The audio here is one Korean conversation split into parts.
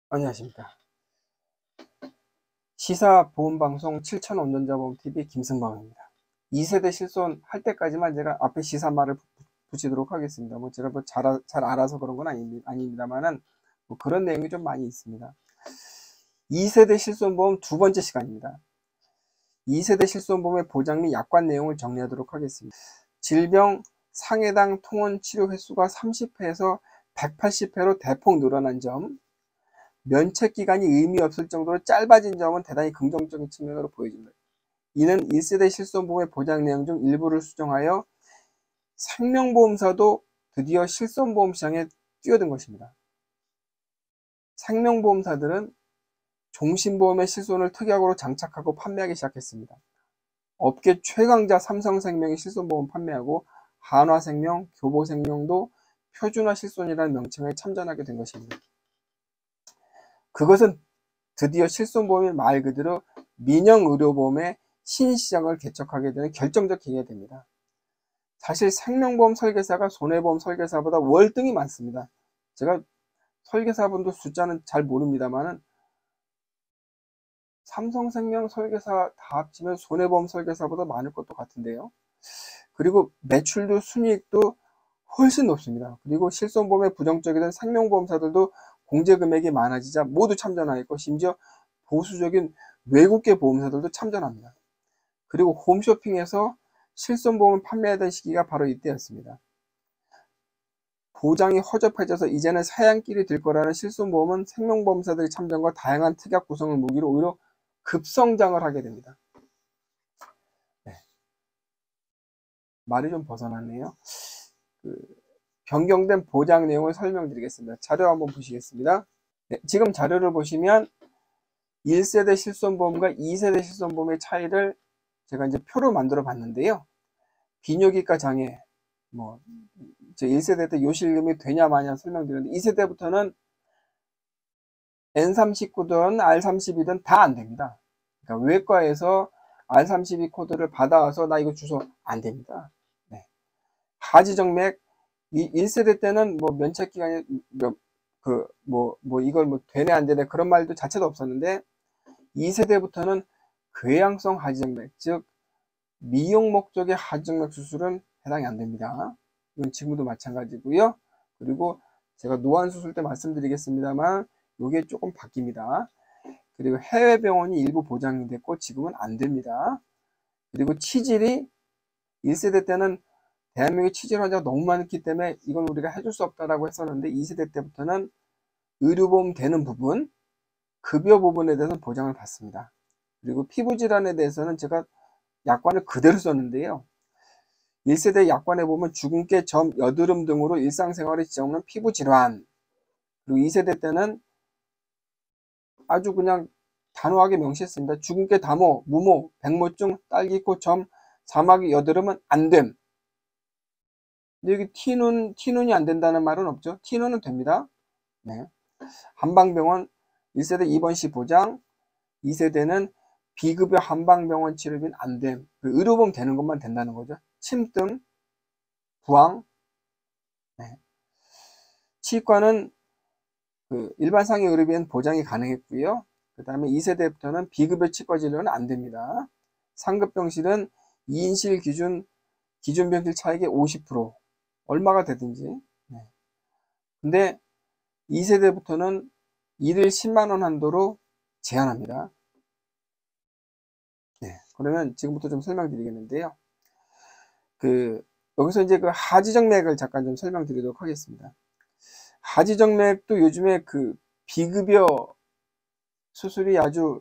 안녕하십니까. 시사보험방송 7000운전자보험TV 김승방입니다. 2세대 실손 할 때까지만 제가 앞에 시사말을 붙이도록 하겠습니다. 제가 잘 알아서 그런 건 아닙니다만은 그런 내용이 좀 많이 있습니다. 2세대 실손보험 두 번째 시간입니다. 2세대 실손보험의 보장 및 약관 내용을 정리하도록 하겠습니다. 질병 상해당 통원 치료 횟수가 30회에서 180회로 대폭 늘어난 점, 면책 기간이 의미 없을 정도로 짧아진 점은 대단히 긍정적인 측면으로 보여집니다. 이는 1세대 실손보험의 보장 내용 중 일부를 수정하여 생명보험사도 드디어 실손보험 시장에 뛰어든 것입니다. 생명보험사들은 종신보험의 실손을 특약으로 장착하고 판매하기 시작했습니다. 업계 최강자 삼성생명이 실손보험 판매하고 한화생명, 교보생명도 표준화 실손이라는 명칭에 참전하게 된 것입니다. 그것은 드디어 실손보험이 말 그대로 민영의료보험의 신시장을 개척하게 되는 결정적 계기가 됩니다. 사실 생명보험 설계사가 손해보험 설계사보다 월등히 많습니다. 제가 설계사분도 숫자는 잘 모릅니다만은 삼성생명 설계사 다 합치면 손해보험 설계사보다 많을 것도 같은데요. 그리고 매출도 순이익도 훨씬 높습니다. 그리고 실손보험에 부정적이던 생명보험사들도 공제금액이 많아지자 모두 참전하였고, 심지어 보수적인 외국계 보험사들도 참전합니다. 그리고 홈쇼핑에서 실손보험을 판매하던 시기가 바로 이때였습니다. 보장이 허접해져서 이제는 사양길이 될 거라는 실손보험은 생명보험사들의 참전과 다양한 특약 구성을 무기로 오히려 급성장을 하게 됩니다. 말이 좀 벗어났네요. 변경된 보장 내용을 설명드리겠습니다. 자료 한번 보시겠습니다. 지금 자료를 보시면 1세대 실손보험과 2세대 실손보험의 차이를 제가 이제 표로 만들어 봤는데요. 비뇨기과 장애, 1세대 때 요실금이 되냐 마냐 설명드렸는데, 2세대부터는 N39든 R32든 다 안 됩니다. 그러니까 외과에서 R32 코드를 받아와서 나 이거 주소 안 됩니다. 하지정맥 1세대 때는 면책 기간이 이걸 되네 안 되네 그런 말도 자체도 없었는데, 2세대부터는 궤양성 하지정맥, 즉 미용 목적의 하지정맥 수술은 해당이 안 됩니다. 이건 지금도 마찬가지고요. 그리고 제가 노안 수술 때 말씀드리겠습니다만 이게 조금 바뀝니다. 그리고 해외 병원이 일부 보장이 됐고 지금은 안 됩니다. 그리고 치질이 1세대 때는 대한민국의 치질 환자가 너무 많기 때문에 이건 우리가 해줄 수 없다라고 했었는데, 2세대 때부터는 의료보험 되는 부분, 급여 부분에 대해서는 보장을 받습니다. 그리고 피부질환에 대해서는 제가 약관을 그대로 썼는데요. 1세대 약관에 보면 주근깨, 점, 여드름 등으로 일상생활에 지정하는 피부질환, 그리고 2세대 때는 아주 그냥 단호하게 명시했습니다. 주근깨, 다모, 무모, 백모증, 딸기코, 점, 사마귀, 여드름은 안 됨. 근데 여기 T눈이 안 된다는 말은 없죠. T눈은 됩니다. 한방병원 1세대 입원시 보장, 2세대는 비급여 한방병원 치료비는 안 됨. 의료보험 되는 것만 된다는 거죠. 침등, 부항, 치과는 일반 상해 의료비는 보장이 가능했고요. 그 다음에 2세대부터는 비급여 치과 진료는 안 됩니다. 상급병실은 2인실 기준 병실 차액의 50%, 얼마가 되든지. 근데 2세대부터는 1일 10만원 한도로 제한합니다. 그러면 지금부터 좀 설명드리겠는데요. 여기서 이제 하지정맥을 잠깐 좀 설명드리도록 하겠습니다. 하지정맥도 요즘에 비급여 수술이 아주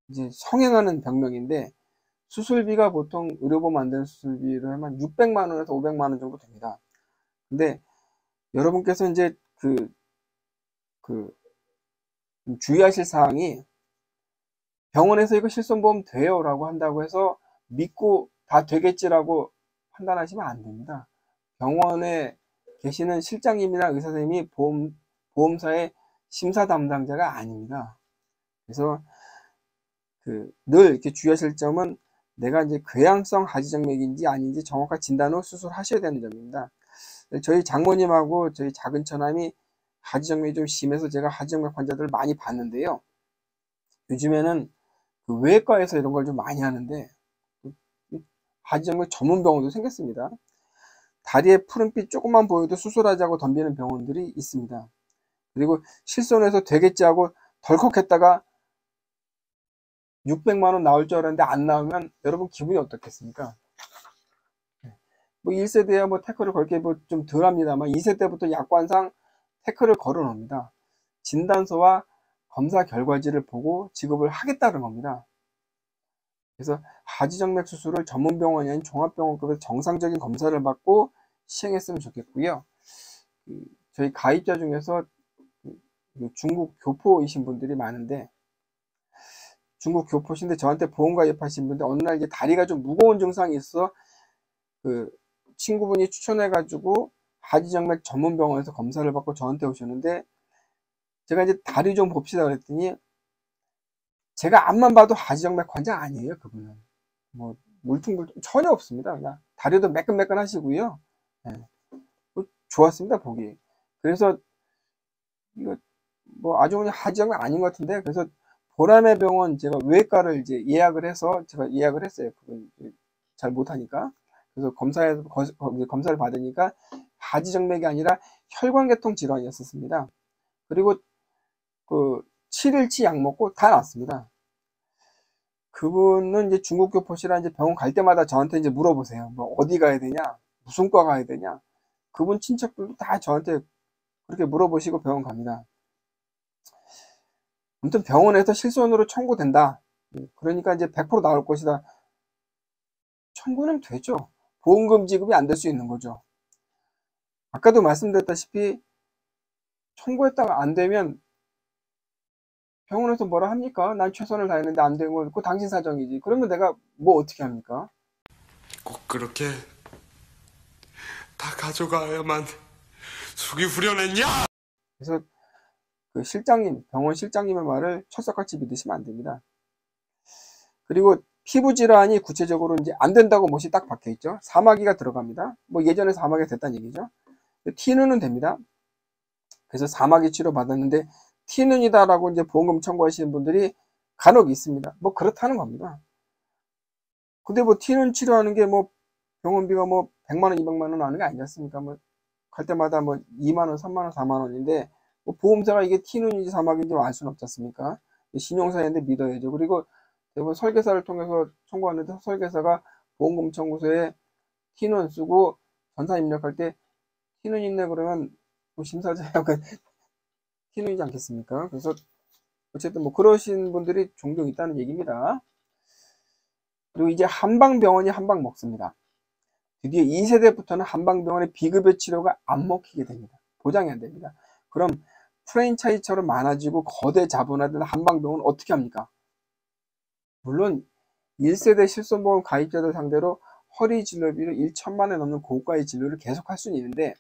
이제 성행하는 병명인데, 수술비가 보통 의료보험 안 되는 수술비로 하면 600만원에서 500만원 정도 됩니다. 근데 여러분께서 이제 주의하실 사항이, 병원에서 이거 실손보험 돼요 라고 한다고 해서 믿고 다 되겠지라고 판단하시면 안 됩니다. 병원에 계시는 실장님이나 의사선생님이 보험사의 심사 담당자가 아닙니다. 그래서 늘 이렇게 주의하실 점은, 내가 이제 궤양성 하지정맥인지 아닌지 정확한 진단 후 수술하셔야 되는 점입니다. 저희 장모님하고 저희 작은 처남이 하지정맥이 좀 심해서 제가 하지정맥 환자들을 많이 봤는데요. 요즘에는 그 외과에서 이런 걸 좀 많이 하는데 하지정맥 전문 병원도 생겼습니다. 다리에 푸른빛 조금만 보여도 수술하자고 덤비는 병원들이 있습니다. 그리고 실손해서 되겠지 하고 덜컥했다가 600만원 나올 줄 알았는데 안 나오면 여러분 기분이 어떻겠습니까? 뭐 1세대야 뭐 태클을 걸게 뭐 좀 덜 합니다만 2세대부터 약관상 태클을 걸어 놓습니다. 진단서와 검사 결과지를 보고 지급을 하겠다는 겁니다. 그래서 하지정맥 수술을 전문병원이 아닌 종합병원급에서 정상적인 검사를 받고 시행했으면 좋겠고요. 저희 가입자 중에서 중국 교포이신 분들이 많은데, 중국 교포신데 저한테 보험 가입하신 분들 어느 날 이제 다리가 좀 무거운 증상이 있어 그 친구분이 추천해가지고 하지정맥 전문병원에서 검사를 받고 저한테 오셨는데, 제가 이제 다리 좀 봅시다 그랬더니 제가 앞만 봐도 하지정맥 환자 아니에요. 그분은 뭐 물퉁물퉁 전혀 없습니다. 그냥 다리도 매끈매끈 하시고요. 네. 좋았습니다, 보기. 그래서 이거 뭐 아주 그냥 하지정맥 아닌 것 같은데, 그래서 보람의 병원 제가 외과를 이제 예약을 해서 제가 예약을 했어요. 그건 잘 못하니까. 그래서 검사를 받으니까 하지정맥이 아니라 혈관계통 질환이었었습니다. 그리고 그 7일치 약 먹고 다 낫습니다. 그분은 이제 중국 교포시라 이제 병원 갈 때마다 저한테 이제 물어보세요. 뭐 어디 가야 되냐, 무슨 과 가야 되냐. 그분 친척들도 다 저한테 그렇게 물어보시고 병원 갑니다. 아무튼 병원에서 실손으로 청구된다. 그러니까 이제 100% 나올 것이다. 청구는 되죠. 보험금 지급이 안 될 수 있는 거죠. 아까도 말씀드렸다시피 청구했다가 안 되면 병원에서 뭐라 합니까? 난 최선을 다했는데 안 된 건 그거 당신 사정이지. 그러면 내가 뭐 어떻게 합니까? 꼭 그렇게 다 가져가야만 속이 후련했냐? 그래서 그 실장님, 병원 실장님의 말을 철석같이 믿으시면 안 됩니다. 그리고 피부 질환이 구체적으로 이제 안 된다고 못이 딱 박혀 있죠. 사마귀가 들어갑니다. 뭐 예전에 사마귀가 됐다는 얘기죠. 티눈은 됩니다. 그래서 사마귀 치료 받았는데 티눈이다라고 이제 보험금 청구하시는 분들이 간혹 있습니다. 뭐 그렇다는 겁니다. 근데 뭐 티눈 치료하는 게 뭐 병원비가 뭐 100만원, 200만원 하는 게 아니지 않습니까? 뭐 갈 때마다 뭐 2만원, 3만원, 4만원인데 뭐 보험사가 이게 티눈인지 사마귀인지 알 수는 없지 않습니까? 신용사인데 믿어야죠. 그리고 대부분 설계사를 통해서 청구하는데 설계사가 보험금 청구서에 티눈 쓰고 전산 입력할 때 티눈 있네 그러면 뭐 심사자가 티눈이지 않겠습니까? 그래서 어쨌든 뭐 그러신 분들이 종종 있다는 얘기입니다. 그리고 이제 한방병원이 한방 먹습니다. 드디어 2세대부터는 한방병원의 비급여 치료가 안 먹히게 됩니다. 보장이 안 됩니다. 그럼 프랜차이즈처럼 많아지고 거대 자본화된 한방병원은 어떻게 합니까? 물론 1세대 실손보험 가입자들 상대로 허리 진료비로 1천만원 넘는 고가의 진료를 계속할 수는 있는데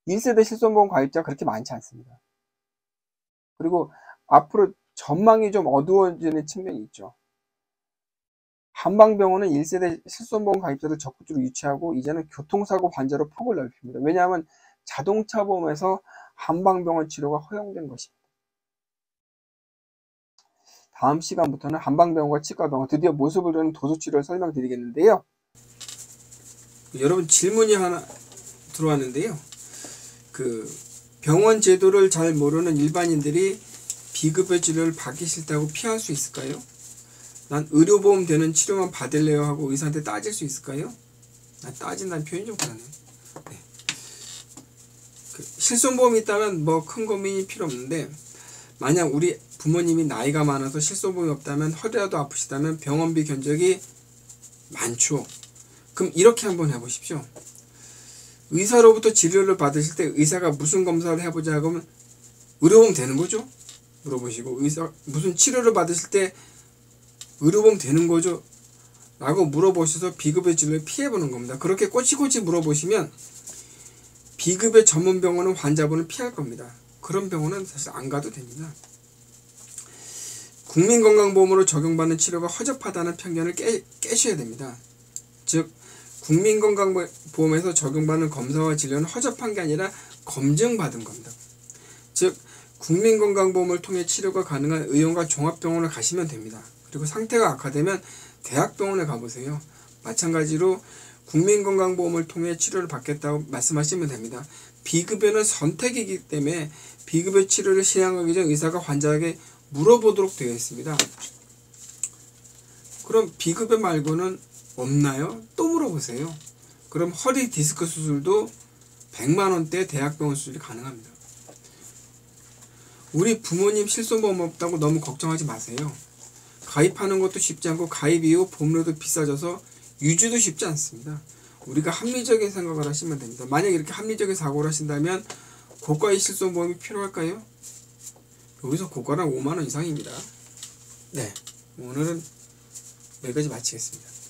1세대 실손보험 가입자가 그렇게 많지 않습니다. 그리고 앞으로 전망이 좀 어두워지는 측면이 있죠. 한방병원은 1세대 실손보험 가입자들 적극적으로 유치하고 이제는 교통사고 환자로 폭을 넓힙니다. 왜냐하면 자동차 보험에서 한방병원 치료가 허용된 것입니다. 다음 시간부터는 한방병원과 치과병원 드디어 모습을 드러낸 도수치료를 설명드리겠는데요. 여러분 질문이 하나 들어왔는데요. 그 병원 제도를 잘 모르는 일반인들이 비급여 치료를 받기 싫다고 피할 수 있을까요? 난 의료보험 되는 치료만 받을래요 하고 의사한테 따질 수 있을까요? 난 따진다는 표현이 좀 그러네. 네. 그 실손보험이 있다면 뭐 큰 고민이 필요 없는데 만약 우리 부모님이 나이가 많아서 실손보험이 없다면 허리라도 아프시다면 병원비 견적이 많죠. 그럼 이렇게 한번 해보십시오. 의사로부터 진료를 받으실 때 의사가 무슨 검사를 해보자 하면 의료보험 되는 거죠? 물어보시고 의사 무슨 치료를 받으실 때 의료보험 되는 거죠? 라고 물어보셔서 비급여 진료를 피해보는 겁니다. 그렇게 꼬치꼬치 물어보시면 비급여 전문병원은 환자분을 피할 겁니다. 그런 병원은 사실 안 가도 됩니다. 국민건강보험으로 적용받는 치료가 허접하다는 편견을 깨셔야 됩니다. 즉 국민건강보험에서 적용받는 검사와 진료는 허접한 게 아니라 검증받은 겁니다. 즉 국민건강보험을 통해 치료가 가능한 의원과 종합병원을 가시면 됩니다. 그리고 상태가 악화되면 대학병원에 가보세요. 마찬가지로 국민건강보험을 통해 치료를 받겠다고 말씀하시면 됩니다. 비급여는 선택이기 때문에 비급여 치료를 시행하기 전 의사가 환자에게 물어보도록 되어 있습니다. 그럼 비급여 말고는 없나요? 또 물어보세요. 그럼 허리 디스크 수술도 100만원대 대학병원 수술이 가능합니다. 우리 부모님 실손보험 없다고 너무 걱정하지 마세요. 가입하는 것도 쉽지 않고 가입 이후 보험료도 비싸져서 유지도 쉽지 않습니다. 우리가 합리적인 생각을 하시면 됩니다. 만약 이렇게 합리적인 사고를 하신다면 고가의 실손보험이 필요할까요? 여기서 고가는 5만원 이상입니다. 네, 오늘은 여기까지 마치겠습니다.